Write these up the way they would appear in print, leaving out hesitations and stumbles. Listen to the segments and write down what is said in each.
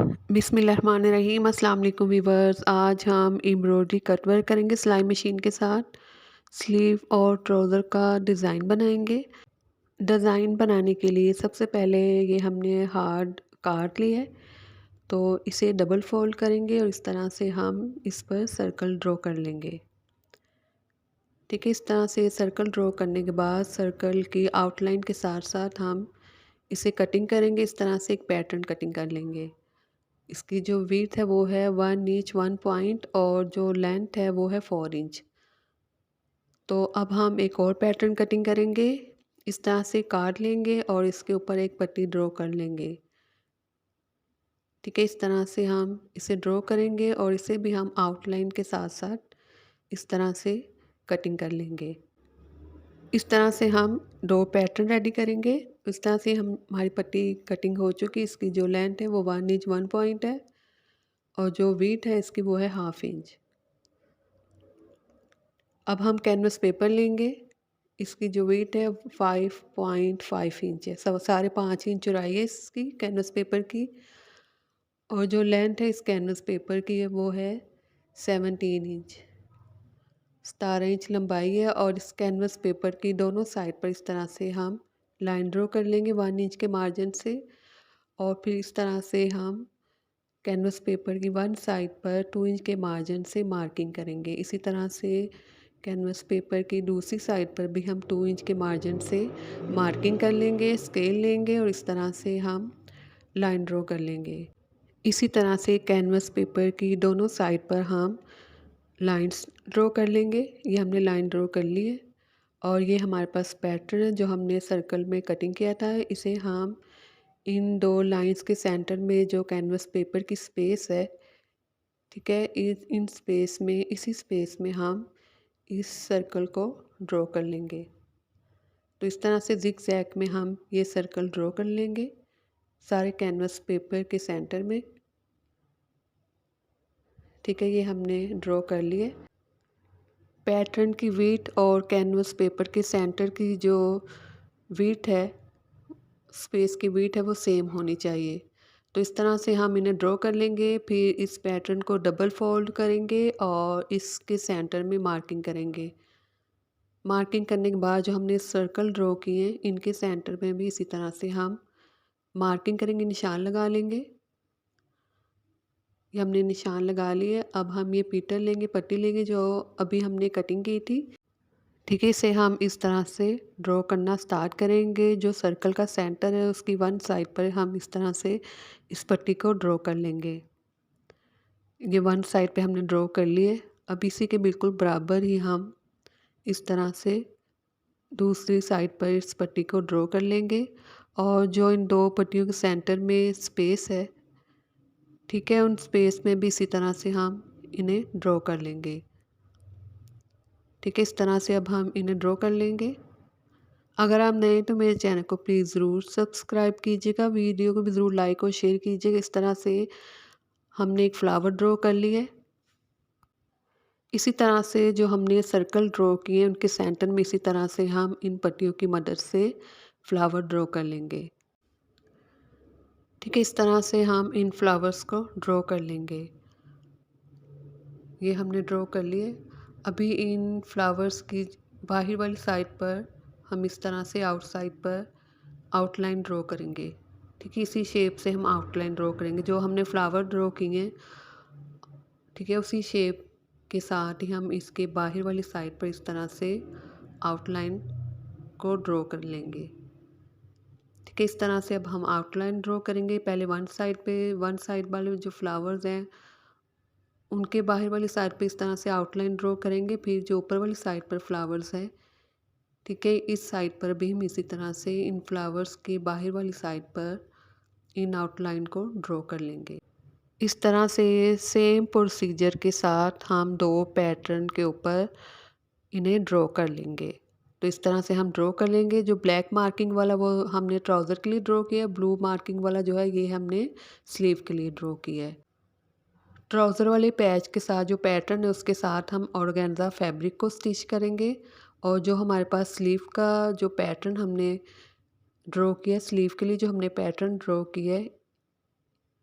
बिस्मिल्लाहिर्रहमानिर्रहीम। अस्सलाम वालेकुम वीवर्स। आज हम एम्ब्रॉयडरी कटवर्क करेंगे सिलाई मशीन के साथ। स्लीव और ट्राउज़र का डिज़ाइन बनाएंगे। डिज़ाइन बनाने के लिए सबसे पहले ये हमने हार्ड काट ली है, तो इसे डबल फोल्ड करेंगे और इस तरह से हम इस पर सर्कल ड्रॉ कर लेंगे। ठीक है, इस तरह से सर्कल ड्रॉ करने के बाद सर्कल की आउटलाइन के साथ साथ हम इसे कटिंग करेंगे। इस तरह से एक पैटर्न कटिंग कर लेंगे। इसकी जो विड्थ है वो है 1 इंच 1 पॉइंट और जो लेंथ है वो है 4 इंच। तो अब हम एक और पैटर्न कटिंग करेंगे। इस तरह से काट लेंगे और इसके ऊपर एक पट्टी ड्रॉ कर लेंगे। ठीक है, इस तरह से हम इसे ड्रॉ करेंगे और इसे भी हम आउटलाइन के साथ साथ इस तरह से कटिंग कर लेंगे। इस तरह से हम 2 पैटर्न रेडी करेंगे। इस तरह से हम हमारी पट्टी कटिंग हो चुकी। इसकी जो लेंथ है वो 1 इंच 1 पॉइंट है और जो विड्थ है इसकी वो है 1/2 इंच। अब हम कैनवस पेपर लेंगे। इसकी जो वेट है 5.5 इंच है। साढ़े 5 इंच चौड़ाई है इसकी कैनवस पेपर की और जो लेंथ है इस कैनवस पेपर की है वो है 17 इंच। 17 इंच लंबाई है और इस कैनवस पेपर की दोनों साइड पर इस तरह से हम लाइन ड्रॉ कर लेंगे 1 इंच के मार्जिन से और फिर इस तरह से हम कैनवस पेपर की वन साइड पर 2 इंच के मार्जिन से मार्किंग करेंगे। इसी तरह से कैनवस पेपर की दूसरी साइड पर भी हम 2 इंच के मार्जिन से मार्किंग कर लेंगे, स्केल लेंगे और इस तरह से हम लाइन ड्रॉ कर लेंगे। इसी तरह से कैनवस पेपर की दोनों साइड पर हम लाइंस ड्रॉ कर लेंगे। ये हमने लाइन ड्रॉ कर ली है और ये हमारे पास पैटर्न है जो हमने सर्कल में कटिंग किया था। इसे हम इन 2 लाइंस के सेंटर में जो कैनवस पेपर की स्पेस है, ठीक है, इन स्पेस में इसी स्पेस में हम इस सर्कल को ड्रॉ कर लेंगे। तो इस तरह से ज़िग-ज़ैग में हम ये सर्कल ड्रॉ कर लेंगे सारे कैनवस पेपर के सेंटर में। ठीक है, ये हमने ड्रॉ कर लिए। पैटर्न की विड्थ और कैनवस पेपर के सेंटर की जो विड्थ है, स्पेस की विड्थ है वो सेम होनी चाहिए। तो इस तरह से हम इन्हें ड्रॉ कर लेंगे। फिर इस पैटर्न को डबल फोल्ड करेंगे और इसके सेंटर में मार्किंग करेंगे। मार्किंग करने के बाद जो हमने सर्कल ड्रॉ किए हैं इनके सेंटर में भी इसी तरह से हम मार्किंग करेंगे, निशान लगा लेंगे। ये हमने निशान लगा लिए। अब हम ये पीटल लेंगे, पट्टी लेंगे जो अभी हमने कटिंग की थी। ठीक है, इसे हम इस तरह से ड्रॉ करना स्टार्ट करेंगे। जो सर्कल का सेंटर है उसकी वन साइड पर हम इस तरह से इस पट्टी को ड्रॉ कर लेंगे। ये वन साइड पे हमने ड्रॉ कर लिए। अब इसी के बिल्कुल बराबर ही हम इस तरह से दूसरी साइड पर इस पट्टी को ड्रॉ कर लेंगे और जो इन 2 पट्टियों के सेंटर में स्पेस है, ठीक है, उन स्पेस में भी इसी तरह से हम इन्हें ड्रॉ कर लेंगे। ठीक है, इस तरह से अब हम इन्हें ड्रॉ कर लेंगे। अगर आप नए हैं तो मेरे चैनल को प्लीज़ ज़रूर सब्सक्राइब कीजिएगा, वीडियो को भी ज़रूर लाइक और शेयर कीजिएगा। इस तरह से हमने एक फ्लावर ड्रॉ कर लिया है। इसी तरह से जो हमने सर्कल ड्रॉ किए उनके सेंटर में इसी तरह से हम इन पट्टियों की मदद से फ्लावर ड्रॉ कर लेंगे। ठीक है, इस तरह से हम इन फ्लावर्स को ड्रॉ कर लेंगे। ये हमने ड्रॉ कर लिए। अभी इन फ्लावर्स की बाहर वाली साइड पर हम इस तरह से आउटसाइड पर आउटलाइन ड्रॉ करेंगे। ठीक है, इसी शेप से हम आउटलाइन ड्रॉ करेंगे। जो हमने फ्लावर ड्रॉ किए हैं, ठीक है, उसी शेप के साथ ही हम इसके बाहर वाली साइड पर इस तरह से आउटलाइन को ड्रॉ कर लेंगे। ठीक है, इस तरह से अब हम आउटलाइन ड्रॉ करेंगे। पहले वन साइड वाले जो फ्लावर्स हैं उनके बाहर वाली साइड पे इस तरह से आउटलाइन ड्रॉ करेंगे। फिर जो ऊपर वाली साइड पर फ्लावर्स है, ठीक है, इस साइड पर भी हम इसी तरह से इन फ्लावर्स के बाहर वाली साइड पर इन आउटलाइन को ड्रॉ कर लेंगे। इस तरह से सेम प्रोसीजर के साथ हम 2 पैटर्न के ऊपर इन्हें ड्रॉ कर लेंगे। तो इस तरह से हम ड्रॉ कर लेंगे। जो ब्लैक मार्किंग वाला वो हमने ट्राउज़र के लिए ड्रॉ किया है, ब्लू मार्किंग वाला जो है ये हमने स्लीव के लिए ड्रॉ किया है। ट्राउज़र वाले पैच के साथ जो पैटर्न है उसके साथ हम ऑर्गेन्जा फैब्रिक को स्टिच करेंगे और जो हमारे पास स्लीव का जो पैटर्न हमने ड्रॉ किया, स्लीव के लिए जो हमने पैटर्न ड्रॉ किया है,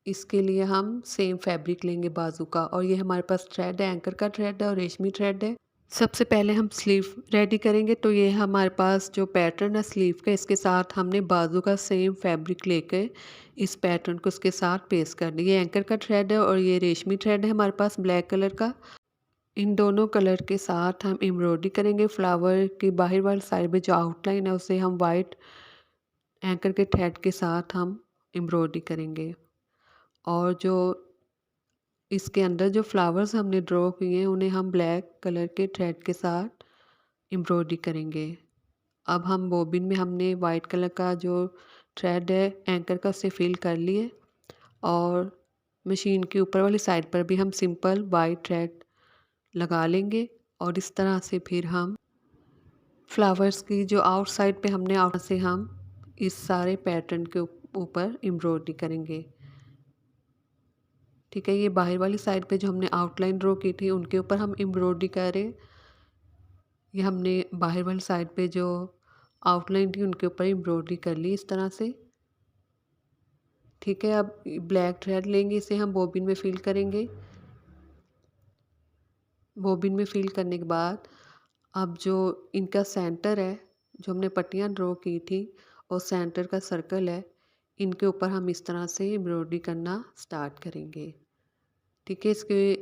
इसके लिए हम सेम फैब्रिक लेंगे बाजू का, और ये हमारे पास थ्रेड है, एंकर का थ्रेड है और रेशमी थ्रेड है। सबसे पहले हम स्लीव रेडी करेंगे, तो ये हमारे पास जो पैटर्न है स्लीव का, इसके साथ हमने बाजू का सेम फैब्रिक लेके इस पैटर्न को उसके साथ पेस्ट कर दिया। ये एंकर का थ्रेड है और ये रेशमी थ्रेड है हमारे पास ब्लैक कलर का। इन दोनों कलर के साथ हम एम्ब्रॉयडरी करेंगे। फ्लावर की बाहर वाली साइड में जो आउटलाइन है उसे हम वाइट एंकर के थ्रेड के साथ हम एम्ब्रॉयडरी करेंगे, और जो इसके अंदर जो फ्लावर्स हमने ड्रॉ किए हैं उन्हें हम ब्लैक कलर के थ्रेड के साथ एम्ब्रॉयडरी करेंगे। अब हम बॉबिन में हमने वाइट कलर का जो थ्रेड है एंकर का उसे फिल कर लिए, और मशीन के ऊपर वाली साइड पर भी हम सिंपल वाइट थ्रेड लगा लेंगे, और इस तरह से फिर हम फ्लावर्स की जो आउटसाइड पे हमने आउट से हम इस सारे पैटर्न के ऊपर एम्ब्रॉयडरी करेंगे। ठीक है, ये बाहर वाली साइड पे जो हमने आउटलाइन ड्रॉ की थी उनके ऊपर हम एम्ब्रॉयडरी करें। ये हमने बाहर वाली साइड पे जो आउटलाइन थी उनके ऊपर एम्ब्रॉयडरी कर ली इस तरह से। ठीक है, अब ब्लैक थ्रेड लेंगे, इसे हम बॉबिन में फिल करेंगे। बॉबिन में फिल करने के बाद अब जो इनका सेंटर है, जो हमने पट्टियाँ ड्रॉ की थी और सेंटर का सर्कल है, इनके ऊपर हम इस तरह से एम्ब्रॉयडरी करना स्टार्ट करेंगे। ठीक है, इसके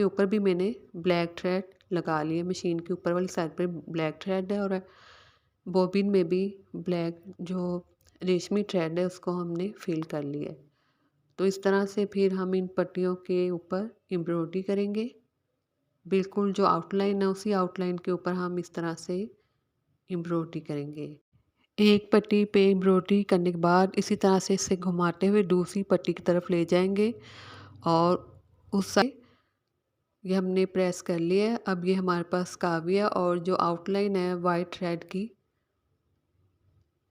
ऊपर भी मैंने ब्लैक थ्रेड लगा लिए। मशीन के ऊपर वाली साइड पर ब्लैक थ्रेड है, और बॉबिन में भी ब्लैक जो रेशमी थ्रेड है उसको हमने फिल कर लिया है। तो इस तरह से फिर हम इन पट्टियों के ऊपर एम्ब्रॉयडरी करेंगे। बिल्कुल जो आउटलाइन है उसी आउटलाइन के ऊपर हम इस तरह से एम्ब्रॉयडरी करेंगे। एक पट्टी पे एम्ब्रॉयडरी करने के बाद इसी तरह से इसे घुमाते हुए दूसरी पट्टी की तरफ ले जाएंगे, और उस साइड ये हमने प्रेस कर लिया है। अब ये हमारे पास काविया और जो आउटलाइन है वाइट थ्रेड की,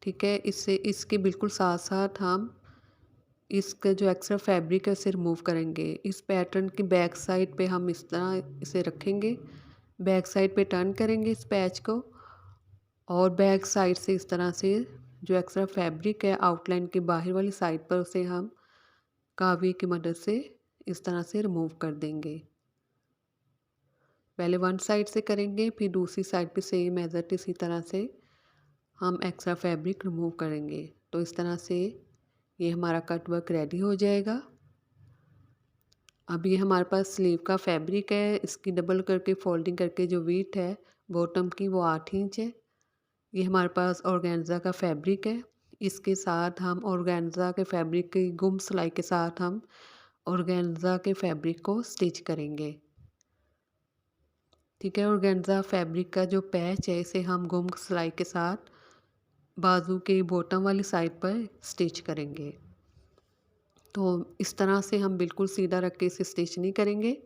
ठीक है, इससे इसके बिल्कुल साथ साथ हम इसका जो एक्स्ट्रा फैब्रिक है उसे रिमूव करेंगे। इस पैटर्न की बैक साइड पे हम इस तरह इसे रखेंगे, बैक साइड पे टर्न करेंगे इस पैच को, और बैक साइड से इस तरह से जो एक्स्ट्रा फैब्रिक है आउटलाइन की बाहर वाली साइड पर उसे हम कावी की मदद से इस तरह से रिमूव कर देंगे। पहले वन साइड से करेंगे, फिर दूसरी साइड पे सेम एज इट इसी तरह से हम एक्स्ट्रा फैब्रिक रिमूव करेंगे। तो इस तरह से ये हमारा कट वर्क रेडी हो जाएगा। अब ये हमारे पास स्लीव का फैब्रिक है, इसकी डबल करके फोल्डिंग करके जो वीथ है बॉटम की वो 8 इंच है। ये हमारे पास ऑर्गेन्जा का फैब्रिक है, इसके साथ हम ऑर्गेन्जा के फैब्रिक की गुम सिलाई के साथ हम ऑर्गेन्जा के फैब्रिक को स्टिच करेंगे। ठीक है, ऑर्गेन्जा फैब्रिक का जो पैच है इसे हम गुम सिलाई के साथ बाजू के बॉटम वाली साइड पर स्टिच करेंगे। तो इस तरह से हम बिल्कुल सीधा रख के इसे स्टिच नहीं करेंगे,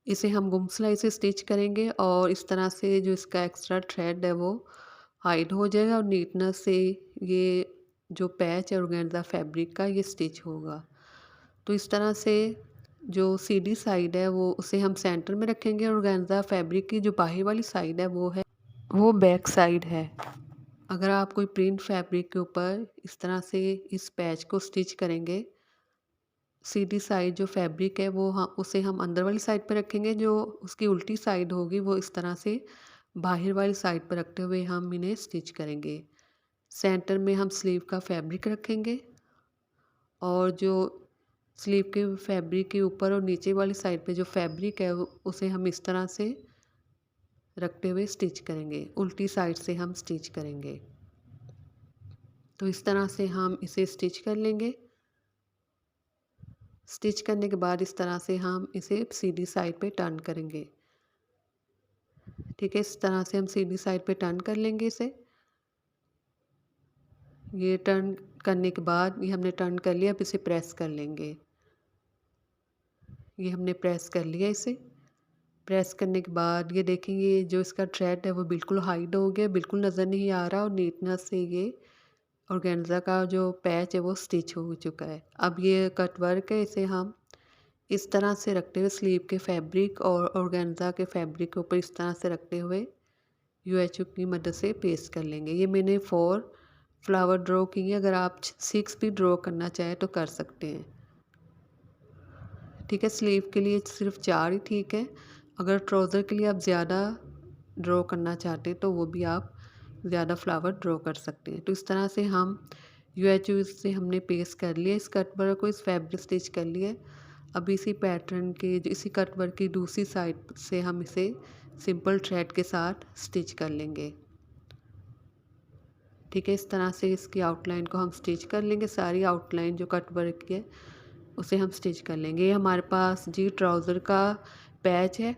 इसे हम गुम सिलाई से स्टिच करेंगे, और इस तरह से जो इसका एक्स्ट्रा थ्रेड है वो हाइड हो जाएगा, और नीटनेस से ये जो पैच है ऑर्गेन्जा फैब्रिक का ये स्टिच होगा। तो इस तरह से जो सीधी साइड है वो उसे हम सेंटर में रखेंगे, और ऑर्गेन्जा फैब्रिक की जो बाहर वाली साइड है वो बैक साइड है। अगर आप कोई प्रिंट फैब्रिक के ऊपर इस तरह से इस पैच को स्टिच करेंगे, सीधी साइड जो फैब्रिक है वो उसे हम अंदर वाली साइड पर रखेंगे, जो उसकी उल्टी साइड होगी वो इस तरह से बाहर वाली साइड पर रखते हुए हम इन्हें स्टिच करेंगे। सेंटर में हम स्लीव का फैब्रिक रखेंगे, और जो स्लीव के फैब्रिक के ऊपर और नीचे वाली साइड पे जो फैब्रिक है उसे हम इस तरह से रखते हुए स्टिच करेंगे, उल्टी साइड से हम स्टिच करेंगे। तो इस तरह से हम इसे स्टिच कर लेंगे। स्टिच करने के बाद इस तरह से हम इसे सीधी साइड पे टर्न करेंगे। ठीक है, इस तरह से हम सीधी साइड पे टर्न कर लेंगे इसे। ये टर्न करने के बाद ये हमने टर्न कर लिया, अब इसे प्रेस कर लेंगे। ये हमने प्रेस कर लिया इसे। प्रेस करने के बाद ये देखेंगे जो इसका थ्रेड है वो बिल्कुल हाइड हो गया, बिल्कुल नज़र नहीं आ रहा, और नीटनेस से ये ऑर्गेन्जा का जो पैच है वो स्टिच हो चुका है। अब ये कट वर्क है, इसे हम इस तरह से रखते हुए स्लीव के फैब्रिक और ऑर्गेन्जा के फैब्रिक के ऊपर इस तरह से रखते हुए यूएचओ की मदद से पेस्ट कर लेंगे। ये मैंने 4 फ्लावर ड्रॉ किए। अगर आप 6 भी ड्रॉ करना चाहें तो कर सकते हैं। ठीक है, स्लीव के लिए सिर्फ 4 ही ठीक है। अगर ट्राउज़र के लिए आप ज़्यादा ड्रॉ करना चाहते हैं तो वो भी आप ज़्यादा फ्लावर ड्रॉ कर सकते हैं। तो इस तरह से हम UHU से हमने पेस्ट कर लिया इस कट वर्क को, इस फैब्रिक स्टिच कर लिए। अब इसी पैटर्न के इसी कट वर्क की दूसरी साइड से हम इसे सिंपल थ्रेड के साथ स्टिच कर लेंगे। ठीक है, इस तरह से इसकी आउटलाइन को हम स्टिच कर लेंगे। सारी आउटलाइन जो कट वर्क की है उसे हम स्टिच कर लेंगे। ये हमारे पास जी ट्राउज़र का पैच है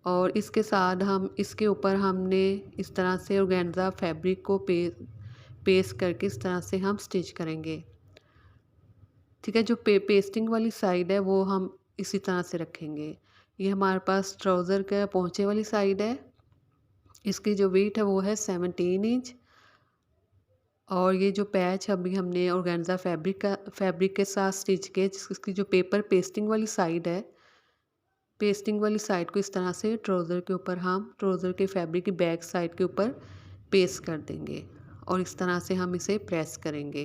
और इसके साथ हम इसके ऊपर हमने इस तरह से ऑर्गेन्जा फैब्रिक को पेस्ट करके इस तरह से हम स्टिच करेंगे। ठीक है, जो पेस्टिंग वाली साइड है वो हम इसी तरह से रखेंगे। ये हमारे पास ट्राउज़र का पोंचे वाली साइड है। इसकी जो वेट है वो है 17 इंच और ये जो पैच अभी हमने ऑर्गेन्जा फैब्रिक के साथ स्टिच किया, जिसकी जो पेपर पेस्टिंग वाली साइड है, पेस्टिंग वाली साइड को इस तरह से ट्राउज़र के ऊपर हम ट्राउज़र के फैब्रिक की बैक साइड के ऊपर पेस्ट कर देंगे और इस तरह से हम इसे प्रेस करेंगे।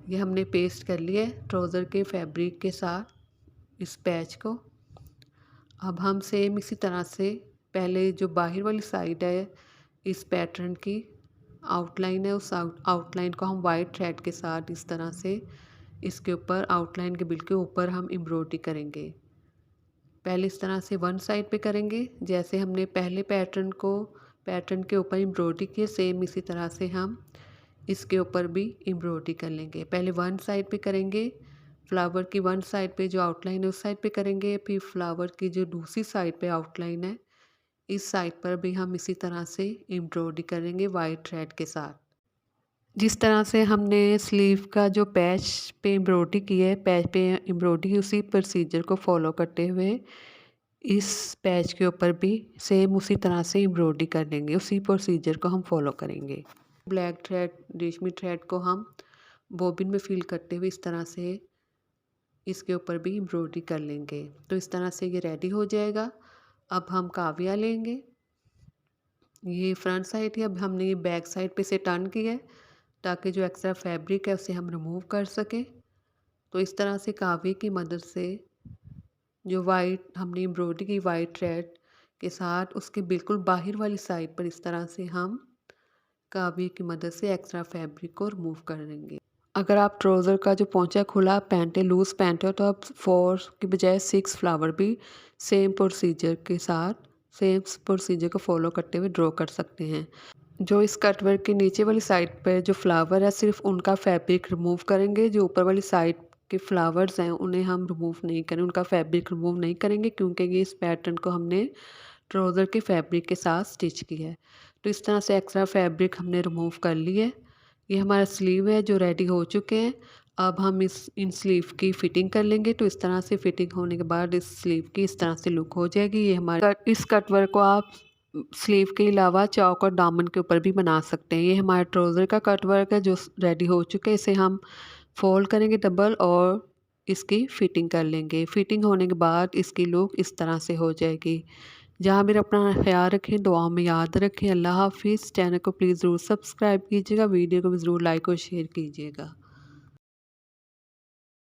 ये हमने पेस्ट कर लिया है ट्राउज़र के फैब्रिक के साथ इस पैच को। अब हम सेम इसी तरह से पहले जो बाहर वाली साइड है इस पैटर्न की आउटलाइन है, उस आउटलाइन को हम वाइट थ्रेड के साथ इस तरह से इसके ऊपर आउटलाइन के बिल्कुल ऊपर हम एम्ब्रॉयडरी करेंगे। पहले इस तरह से वन साइड पे करेंगे, जैसे हमने पहले पैटर्न के ऊपर एम्ब्रॉयडरी किए, सेम इसी तरह से हम इसके ऊपर भी एम्ब्रॉयडरी कर लेंगे। पहले वन साइड पे करेंगे, फ्लावर की वन साइड पे जो आउटलाइन है उस साइड पे करेंगे, फिर फ्लावर की जो दूसरी साइड पे आउटलाइन है इस साइड पर भी हम इसी तरह से एम्ब्रॉयडरी करेंगे वाइट थ्रेड के साथ। जिस तरह से हमने स्लीव का जो पैच पे एम्ब्रॉयडरी की है, पैच पे एम्ब्रॉयडरी उसी प्रोसीजर को फॉलो करते हुए इस पैच के ऊपर भी सेम उसी तरह से एम्ब्रॉयडरी कर लेंगे। उसी प्रोसीजर को हम फॉलो करेंगे। ब्लैक थ्रेड रेशमी थ्रेड को हम बॉबिन में फिल करते हुए इस तरह से इसके ऊपर भी एम्ब्रॉयडरी कर लेंगे। तो इस तरह से ये रेडी हो जाएगा। अब हम काविया लेंगे। ये फ्रंट साइड है, अब हमने ये बैक साइड पे से टर्न किया है ताकि जो एक्स्ट्रा फैब्रिक है उसे हम रिमूव कर सकें। तो इस तरह से काविये की मदद से जो वाइट हमने एम्ब्रॉयडरी की वाइट थ्रेड के साथ उसके बिल्कुल बाहर वाली साइड पर इस तरह से हम काविये की मदद से एक्स्ट्रा फैब्रिक को रिमूव कर देंगे। अगर आप ट्राउज़र का जो पोंचा खुला पैंट है, लूज़ पैंट है, तो आप 4 की बजाय 6 फ्लावर भी सेम प्रोसीजर के साथ सेम प्रोसीजर को फॉलो करते हुए ड्रॉ कर सकते हैं। जो इस कट वर्क के नीचे वाली साइड पे जो फ्लावर है सिर्फ उनका फैब्रिक रिमूव करेंगे। जो ऊपर वाली साइड के फ्लावर्स हैं उन्हें हम रिमूव नहीं करेंगे, उनका फैब्रिक रिमूव नहीं करेंगे क्योंकि ये इस पैटर्न को हमने ट्राउज़र के फैब्रिक के साथ स्टिच किया है। तो इस तरह से एक्स्ट्रा फैब्रिक हमने रिमूव कर लिया है। ये हमारा स्लीव है जो रेडी हो चुके हैं। अब हम इन स्लीव की फ़िटिंग कर लेंगे। तो इस तरह से फ़िटिंग होने के बाद इस स्लीव की इस तरह से लुक हो जाएगी। ये हमारे इस कट वर्क को आप स्लीव के अलावा चौक और दामन के ऊपर भी बना सकते हैं। ये हमारा ट्राउज़र का कट वर्क है जो रेडी हो चुके हैं। इसे हम फोल्ड करेंगे डबल और इसकी फ़िटिंग कर लेंगे। फ़िटिंग होने के बाद इसकी लुक इस तरह से हो जाएगी। जहाँ भी अपना ख्याल रखें, दुआओं में याद रखें। अल्लाह हाफ़िज़। चैनल को प्लीज़ ज़रूर सब्सक्राइब कीजिएगा, वीडियो को भी ज़रूर लाइक और शेयर कीजिएगा।